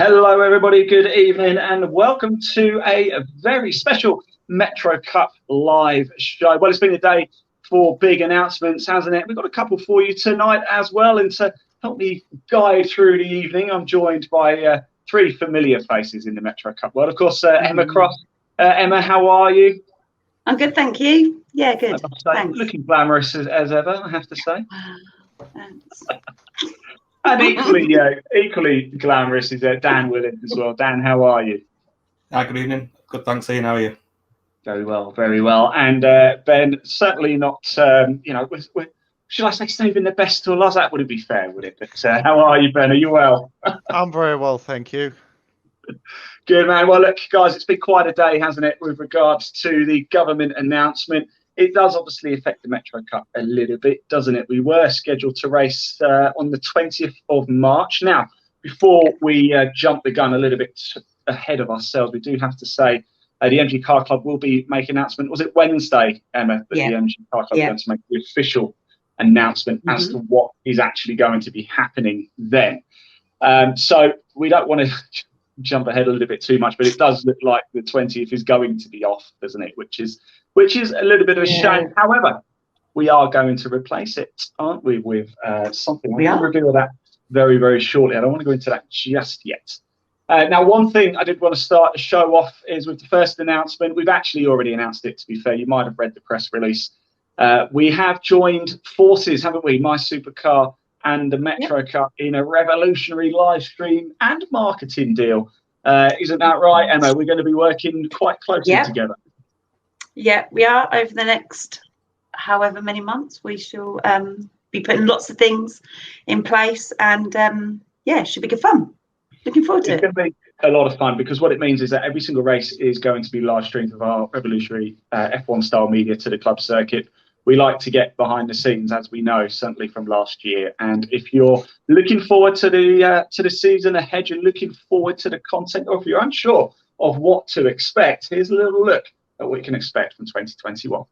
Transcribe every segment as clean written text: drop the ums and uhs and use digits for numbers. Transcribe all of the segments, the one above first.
Hello, everybody. Good evening, and welcome to a very special Metro Cup live show. Well, it's been a day for big announcements, hasn't it? We've got a couple for you tonight as well, and to help me guide through the evening, I'm joined by three familiar faces in the Metro Cup world. Of course, Emma Cross. Emma, how are you? I'm good, thank you. Yeah, good. Thanks. Looking glamorous as ever, I have to say. Thanks. And equally glamorous is Dan Willars as well. Dan, how are you? Hi, good evening. Good, thanks, Ian. How are you? Very well, very well. And Ben, certainly not, should I say saving the best till last? That wouldn't be fair, would it? But how are you, Ben? Are you well? I'm very well, thank you. Good, man. Well, look, guys, it's been quite a day, hasn't it, with regards to the government announcement. It does obviously affect the Metro Cup a little bit, doesn't it? We were scheduled to race on the 20th of March. Now, before we jump the gun a little bit ahead of ourselves, we do have to say the MG Car Club will be making an announcement. Was it Wednesday, Emma, that the MG Car Club is going to make the official announcement as to what is actually going to be happening then? So we don't want to jump ahead a little bit too much, but it does look like the 20th is going to be off, doesn't it? Which is a little bit of a shame. However, we are going to replace it, aren't we, with something. I'll reveal that very, very shortly. I don't want to go into that just yet. Now, one thing I did want to start the show off is with the first announcement. We've actually already announced it, to be fair. You might have read the press release. We have joined forces, haven't we? MySuperCar and the Metro Cup in a revolutionary live stream and marketing deal. Isn't that right, Emma? We're going to be working quite closely together. Yeah, we are. Over the next however many months, we shall be putting lots of things in place, and it should be good fun. Looking forward to it. It's going to be a lot of fun, because what it means is that every single race is going to be live streamed with our revolutionary F1 style media to the club circuit. We like to get behind the scenes, as we know, certainly from last year. And if you're looking forward to the season ahead, you're looking forward to the content, or if you're unsure of what to expect, here's a little look at what you can expect from 2021.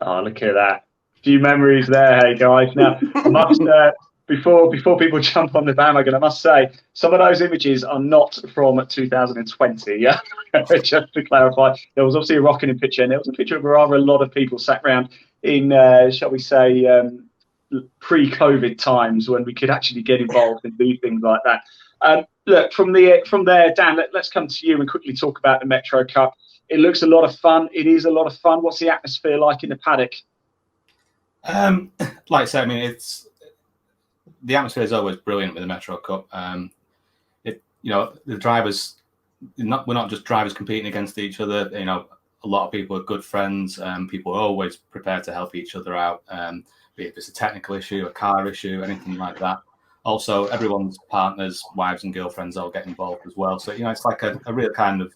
Oh, look at that. A few memories there, hey, guys. Now, I must, before people jump on the bandwagon, I must say, some of those images are not from 2020, yeah? Just to clarify, there was obviously a rocking picture, and there was a picture of rather a lot of people sat around in, shall we say, pre-COVID times when we could actually get involved and do things like that. Look, from there, Dan, let's come to you and quickly talk about the Metro Cup. It looks a lot of fun. It is a lot of fun. What's the atmosphere like in the paddock? Like I said, I mean, the atmosphere is always brilliant with the Metro Cup. The drivers, we're not just drivers competing against each other. A lot of people are good friends. People are always prepared to help each other out, be it if it's a technical issue, a car issue, anything like that. Also, everyone's partners, wives and girlfriends all get involved as well. So, it's like a real kind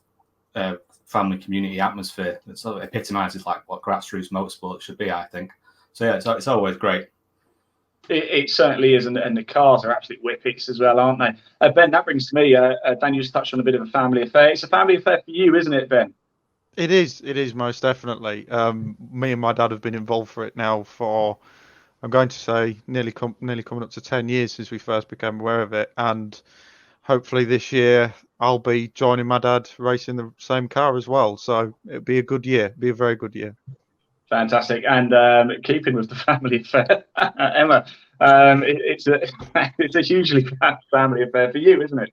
of family community atmosphere that sort of epitomises like what grassroots motorsport should be, I think. So, yeah, it's always great. It certainly is, and the cars are absolute whippets as well, aren't they? Ben, that brings to me, Dan, you just touched on a bit of a family affair. It's a family affair for you, isn't it, Ben? It is most definitely. Me and my dad have been involved for it now for, I'm going to say, nearly coming up to 10 years since we first became aware of it. And hopefully this year I'll be joining my dad racing the same car as well. So it'll be a good year, be a very good year. Fantastic. And keeping with the family affair, Emma, it's a hugely family affair for you, isn't it?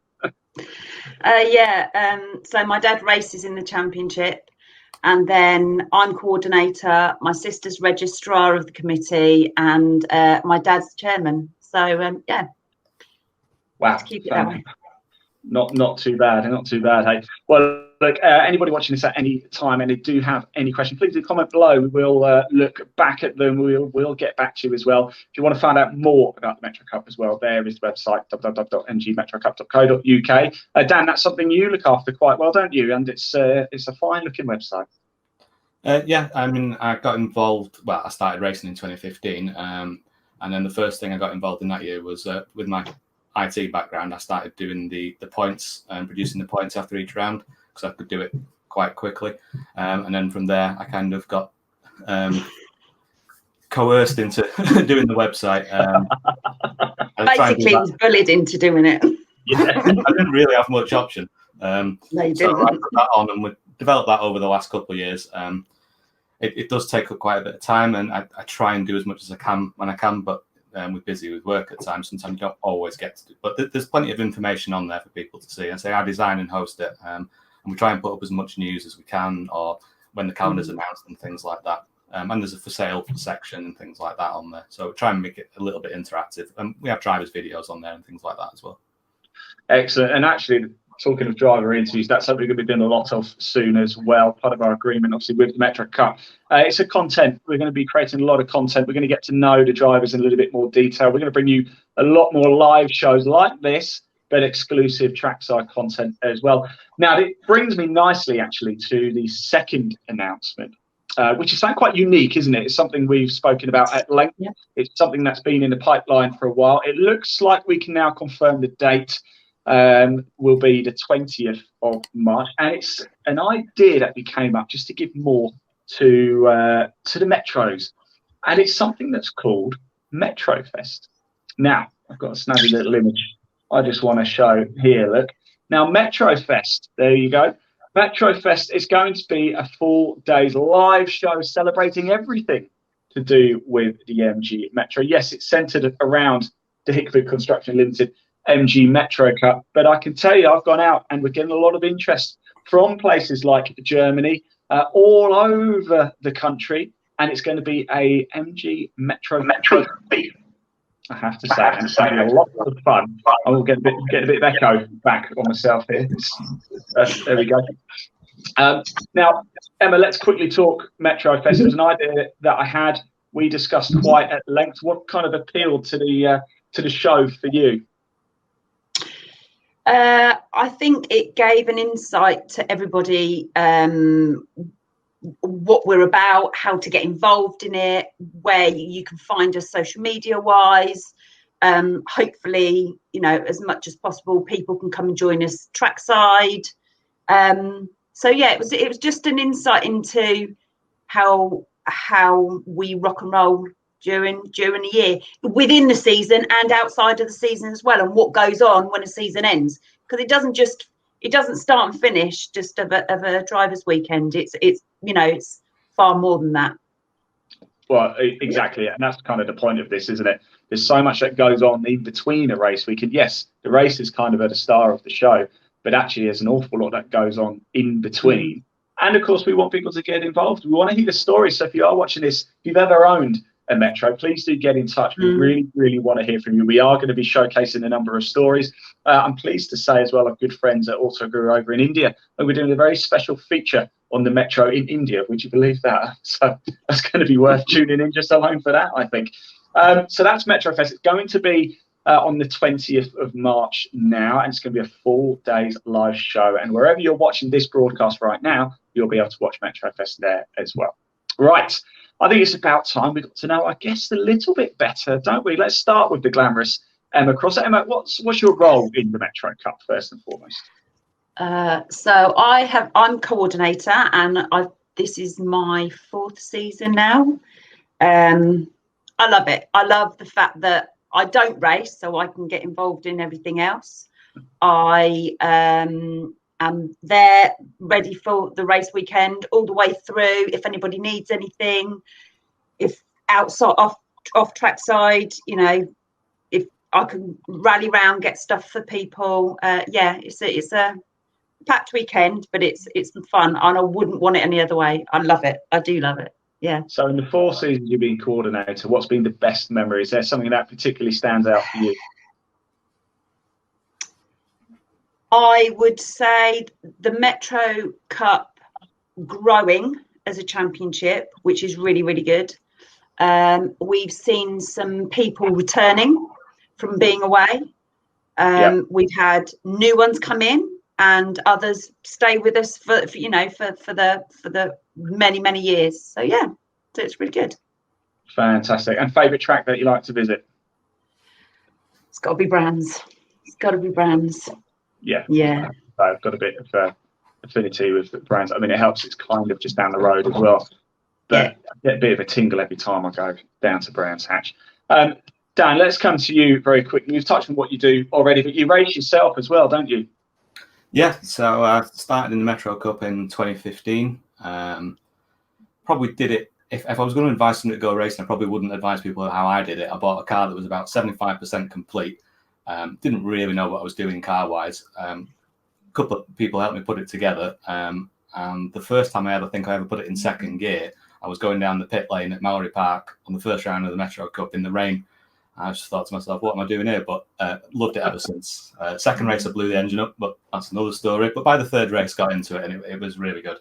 So my dad races in the championship, and then I'm coordinator, my sister's registrar of the committee, and my dad's chairman. So wow, to keep it that way. Not too bad, hey. Well, look, anybody watching this at any time and they do have any question, please do comment below. We'll look back at them. We'll get back to you as well. If you want to find out more about the Metro Cup as well, there is the website www.mgmetrocup.co.uk. Dan, that's something you look after quite well, don't you? And it's a fine looking website. Yeah, I mean, I got involved. Well, I started racing in 2015, and then the first thing I got involved in that year was with my IT background. I started doing the points and producing the points after each round because I could do it quite quickly. And then from there, I kind of got coerced into doing the website. Basically, was bullied into doing it. Yeah, I didn't really have much option. No, you so didn't. I put that on, and we developed that over the last couple of years. It does take up quite a bit of time, and I try and do as much as I can when I can, but we're busy with work at times. Sometimes you don't always get to do, but there's plenty of information on there for people to see. And say I design and host it, and we try and put up as much news as we can, or when the calendar's announced and things like that. And there's a for sale section and things like that on there. So we try and make it a little bit interactive. And we have drivers' videos on there and things like that as well. Excellent. And actually, talking of driver interviews, that's something we're going to be doing a lot of soon as well. Part of our agreement, obviously, with the Metro Cup. It's a content. We're going to be creating a lot of content. We're going to get to know the drivers in a little bit more detail. We're going to bring you a lot more live shows like this, but exclusive trackside content as well. Now, it brings me nicely, actually, to the second announcement, which is something quite unique, isn't it? It's something we've spoken about at length. Yeah. It's something that's been in the pipeline for a while. It looks like we can now confirm the date. Will be the 20th of March, and it's an idea that we came up just to give more to the Metros, and it's something that's called Metro Fest. Now, I've got a snazzy little image I just want to show here. Look, now Metro Fest. There you go. Metro Fest is going to be a full day's live show celebrating everything to do with the MG Metro. Yes, it's centered around the Hickford Construction Limited MG Metro Cup, but I can tell you I've gone out and we're getting a lot of interest from places like Germany, all over the country, and it's going to be a MG Metro. I have to say, it's going to be a lot of fun. I will get a bit of echo back on myself here. There we go. Now, Emma, let's quickly talk Metro Fest. It was an idea that I had. We discussed quite at length. What kind of appealed to the show for you? I think it gave an insight to everybody, what we're about, how to get involved in it, where you can find us social media wise. Hopefully, as much as possible, people can come and join us trackside. So yeah, it was just an insight into how we rock and roll during the year, within the season and outside of the season as well, and what goes on when a season ends, because it doesn't start and finish just of a driver's weekend. It's far more than that. Well, exactly, and that's kind of the point of this, isn't it? There's so much that goes on in between a race. Yes, the race is kind of at the star of the show, but actually there's an awful lot that goes on in between. And of course, we want people to get involved. We want to hear the stories. So if you are watching this, if you've ever owned a Metro, please do get in touch. We really, really want to hear from you. We are going to be showcasing a number of stories. I'm pleased to say as well, our good friends at Autoguru over in India, and we're doing a very special feature on the Metro in India. Would you believe that? So that's going to be worth tuning in just alone for that, I think. So that's Metro Fest. It's going to be on the 20th of March now, and it's going to be a 4 days live show. And wherever you're watching this broadcast right now, you'll be able to watch Metro Fest there as well. Right. I think it's about time we got to know our guests a little bit better, don't we? Let's start with the glamorous Emma Cross. Emma, what's your role in the Metro Cup first and foremost? So I'm coordinator, and this is my 4th season now. I love it. I love the fact that I don't race, so I can get involved in everything else. I am there ready for the race weekend all the way through. If anybody needs anything, if outside off track side, if I can rally around, get stuff for people. It's a packed weekend, but it's fun, and I wouldn't want it any other way. I love it. I do love it. Yeah. So in the 4 seasons you've been coordinator, what's been the best memory? Is there something that particularly stands out for you? I would say the Metro Cup growing as a championship, which is really, really good. We've seen some people returning from being away. We've had new ones come in, and others stay with us for the many years. So so it's really good. Fantastic. And favourite track that you like to visit? It's got to be Brands. Yeah. I've got a bit of affinity with the Brands. I mean, it helps. It's kind of just down the road as well. But I get a bit of a tingle every time I go down to Brands Hatch. Dan, let's come to you very quickly. You've touched on what you do already, but you race yourself as well, don't you? Yeah, so I started in the Metro Cup in 2015. Probably did it, if I was going to advise somebody to go racing, I probably wouldn't advise people how I did it. I bought a car that was about 75% complete. Didn't really know what I was doing car-wise. A couple of people helped me put it together. And the first time I ever put it in second gear, I was going down the pit lane at Mallory Park on the first round of the Metro Cup in the rain. I just thought to myself, what am I doing here? But loved it ever since. Second race, I blew the engine up, but that's another story. But by the third race, got into it, and it was really good.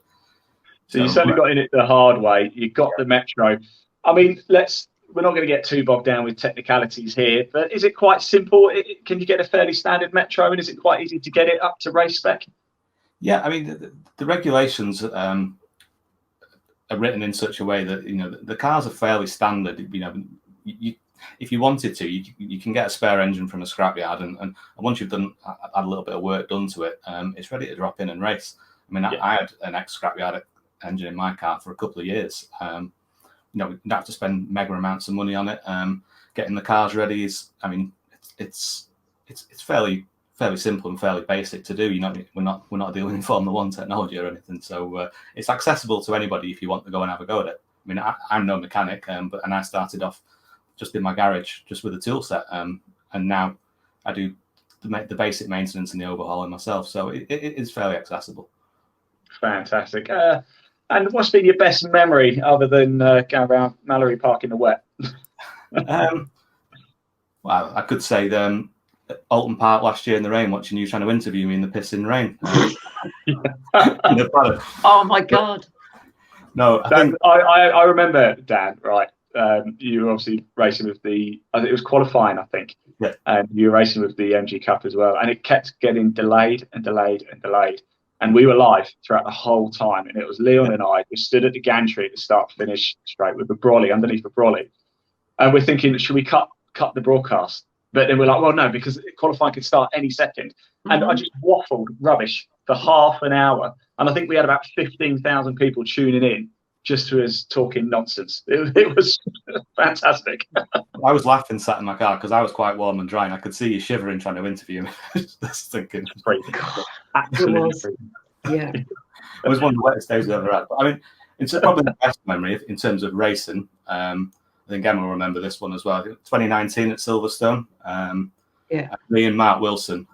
So you certainly got in it the hard way. You got the Metro. I mean, we're not going to get too bogged down with technicalities here, but is it quite simple? Can you get a fairly standard Metro, and is it quite easy to get it up to race spec? Yeah, I mean, the regulations are written in such a way that, the cars are fairly standard. If you wanted to, you can get a spare engine from a scrapyard, and once you've had a little bit of work done to it, it's ready to drop in and race. I mean, I had an ex-scrapyard engine in my car for a couple of years. We don't have to spend mega amounts of money on it. Getting the cars ready it's fairly simple and fairly basic to do. We're not dealing in Formula 1 technology or anything, so it's accessible to anybody if you want to go and have a go at it. I mean, I'm no mechanic, and I started off just in my garage, just with a tool set, and now I do the basic maintenance and the overhauling myself. So it is fairly accessible. Fantastic. And what's been your best memory other than going around Mallory Park in the wet? Well, I could say Alton Park last year in the rain, watching you trying to interview me in the pissing rain. Oh my God. No, I remember, Dan, right? You were obviously racing with it was qualifying, I think. Yeah. And you were racing with the MG Cup as well. And it kept getting delayed and delayed and delayed. And we were live throughout the whole time. And it was Leon and I who stood at the gantry at the start-finish straight with the brolly, underneath the brolly. And we're thinking, should we cut the broadcast? But then we're like, well, no, because qualifying could start any second. And I just waffled rubbish for half an hour. And I think we had about 15,000 people tuning in just to us talking nonsense. It was fantastic. I was laughing sat in my car because I was quite warm and dry, and I could see you shivering trying to interview me. Just thinking, absolutely. Yeah. It was one of the wettest days I've ever had. But I mean, it's probably the best memory in terms of racing. I think Emma will remember this one as well. 2019 at Silverstone. Me and Mark Wilson.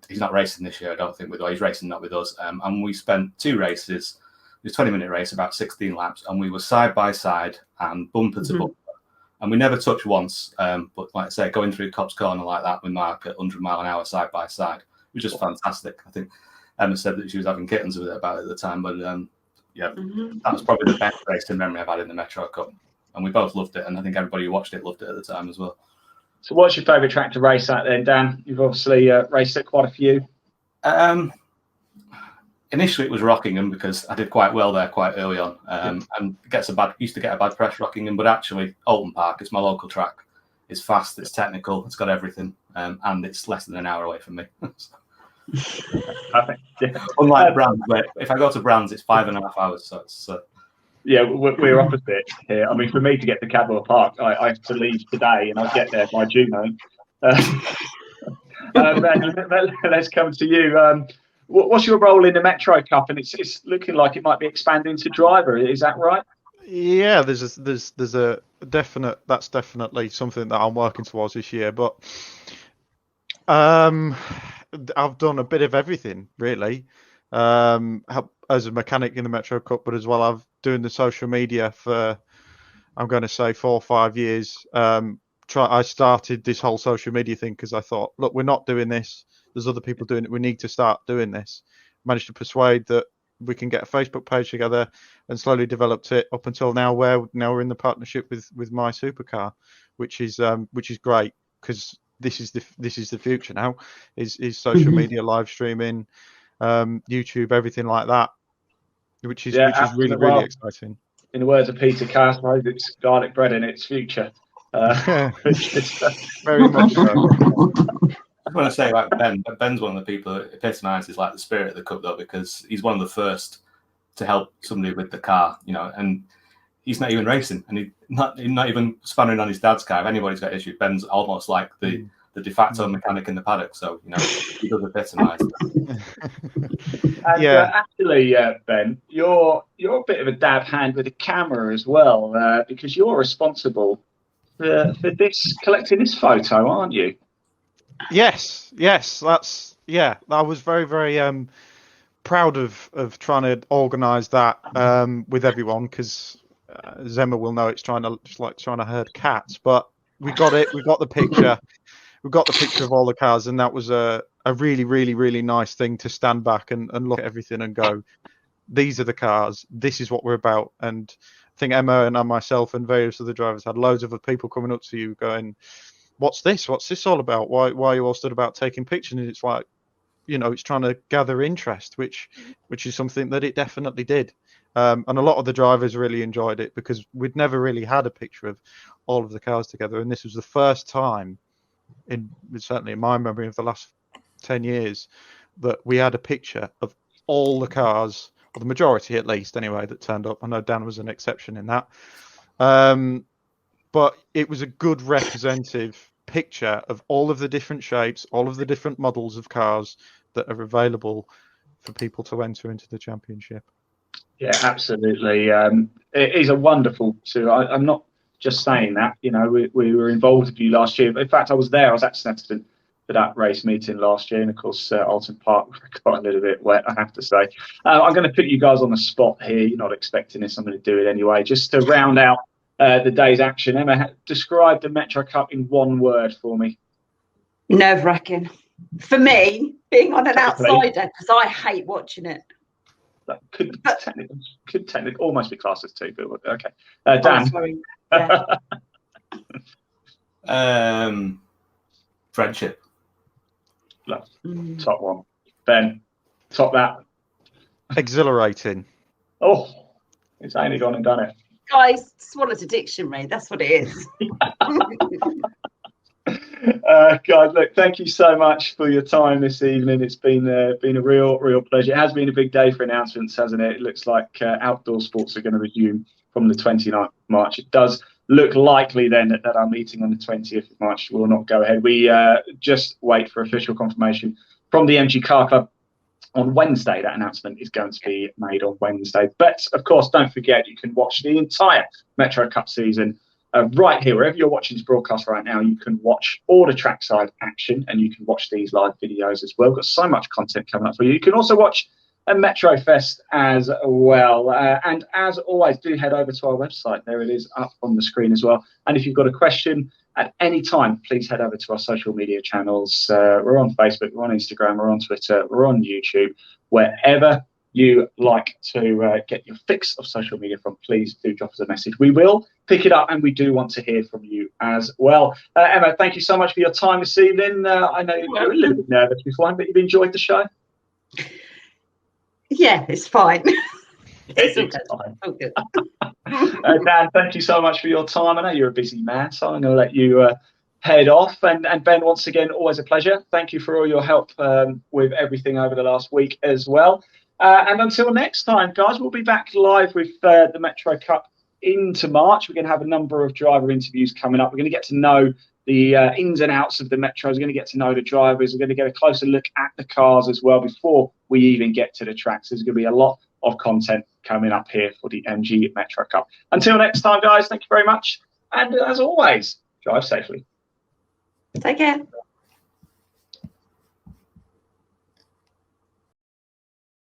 He's not racing this year, I don't think. He's racing not with us. And we spent 2 races. It was a 20-minute race, about 16 laps, and we were side by side and bumper to bumper. And we never touched once. But like I say, going through Cops Corner like that with Mark at 100 mile an hour side by side, it was just fantastic. I think Emma said that she was having kittens with it about it at the time, but that was probably the best racing memory I've had in the Metro Cup. And we both loved it, and I think everybody who watched it loved it at the time as well. So what's your favourite track to race at then, Dan? You've obviously raced at quite a few. Initially, it was Rockingham because I did quite well there quite early on, and used to get a bad press Rockingham. But actually, Alton Park, it's my local track. It's fast, it's technical, it's got everything, and it's less than an hour away from me. Perfect. Yeah. Unlike Brands, where if I go to Brands, it's 5.5 hours. So it's yeah, we're opposite here. I mean, for me to get to Cadwell Park, I have to leave today, and I'll get there by June. Let's come to you. What's your role in the Metro Cup? And it's looking like it might be expanding to driver. Is that right? Yeah, there's a definite. That's definitely something that I'm working towards this year. But I've done a bit of everything really. As a mechanic in the Metro Cup, but as well I've doing the social media for, I'm going to say 4 or 5 years. I started this whole social media thing because I thought, look, we're not doing this. There's other people doing it. We need to start doing this. Managed to persuade that we can get a Facebook page together, and slowly developed it up until now. Now we're in the partnership with MySuperCar, which is great because this is the future now. Is social media, live streaming, YouTube, everything like that, which is really exciting. In the words of Peter Castro, it's garlic bread in its future. Very much so. I want to say about Ben. Ben's one of the people that epitomises like the spirit of the cup, though, because he's one of the first to help somebody with the car, and he's not even racing, and he's not even spanning on his dad's car. If anybody's got issues, Ben's almost like the de facto mechanic in the paddock. So he does epitomise. And actually, Ben, you're a bit of a dab hand with the camera as well, because you're responsible for collecting this photo, aren't you? Yes, I was very, very proud of trying to organise that with everyone, because as Emma will know, it's like trying to herd cats. But we got it. We got the picture. We got the picture of all the cars, and that was a really, really, really nice thing to stand back and look at everything and go, these are the cars. This is what we're about. And I think Emma and myself and various other drivers had loads of people coming up to you going, what's this all about? Why are you all stood about taking pictures? And it's like, it's trying to gather interest, which is something that it definitely did. And a lot of the drivers really enjoyed it because we'd never really had a picture of all of the cars together. And this was the first time, certainly in my memory of the last 10 years, that we had a picture of all the cars, or the majority at least anyway, that turned up. I know Dan was an exception in that. But it was a good representative picture of all of the different shapes, all of the different models of cars that are available for people to enter into the championship. Yeah, absolutely. It is a wonderful tour. I'm not just saying that. We were involved with you last year. In fact, I was there. I was at Snetterton for that race meeting last year. And of course, Alton Park got a little bit wet, I have to say. I'm going to put you guys on the spot here. You're not expecting this. I'm going to do it anyway. Just to round out the day's action. Emma, describe the Metro Cup in one word for me. Nerve-wracking. For me, being on an outsider, because I hate watching it. That could technically almost be classed as 2, but okay. Dan. Friendship. Top one. Ben, top that. Exhilarating. Oh, it's only gone and done it. Guys, swallowed a dictionary. That's what it is. Guys, look, thank you so much for your time this evening. It's been a real pleasure. It has been a big day for announcements, hasn't it? It looks like outdoor sports are going to resume from the 29th of March. It does look likely then that our meeting on the 20th of March will not go ahead. We just wait for official confirmation from the MG Car Club on Wednesday. That announcement is going to be made on Wednesday. But of course, don't forget, you can watch the entire Metro Cup season right here, wherever you're watching this broadcast right now. You can watch all the trackside action, and you can watch these live videos as well. We've got so much content coming up for you. You can also watch a Metro Fest as well. And as always, do head over to our website. There it is up on the screen as well. And if you've got a question at any time, please head over to our social media channels. We're on Facebook, we're on Instagram, we're on Twitter, we're on YouTube. Wherever you like to get your fix of social media from, please do drop us a message. We will pick it up, and we do want to hear from you as well. Emma, thank you so much for your time this evening. I know you're a little bit nervous beforehand, but you've enjoyed the show. Yeah, it's fine. It's all good. Dan, thank you so much for your time. I know you're a busy man, so I'm going to let you head off. And Ben, once again, always a pleasure. Thank you for all your help with everything over the last week as well. And until next time, guys, we'll be back live with the Metro Cup into March. We're going to have a number of driver interviews coming up. We're going to get to know the ins and outs of the Metros. We're going to get to know the drivers. We're going to get a closer look at the cars as well before we even get to the tracks. There's going to be a lot of content coming up here for the MG Metro Cup. Until next time, guys, thank you very much. And as always, drive safely. Take care.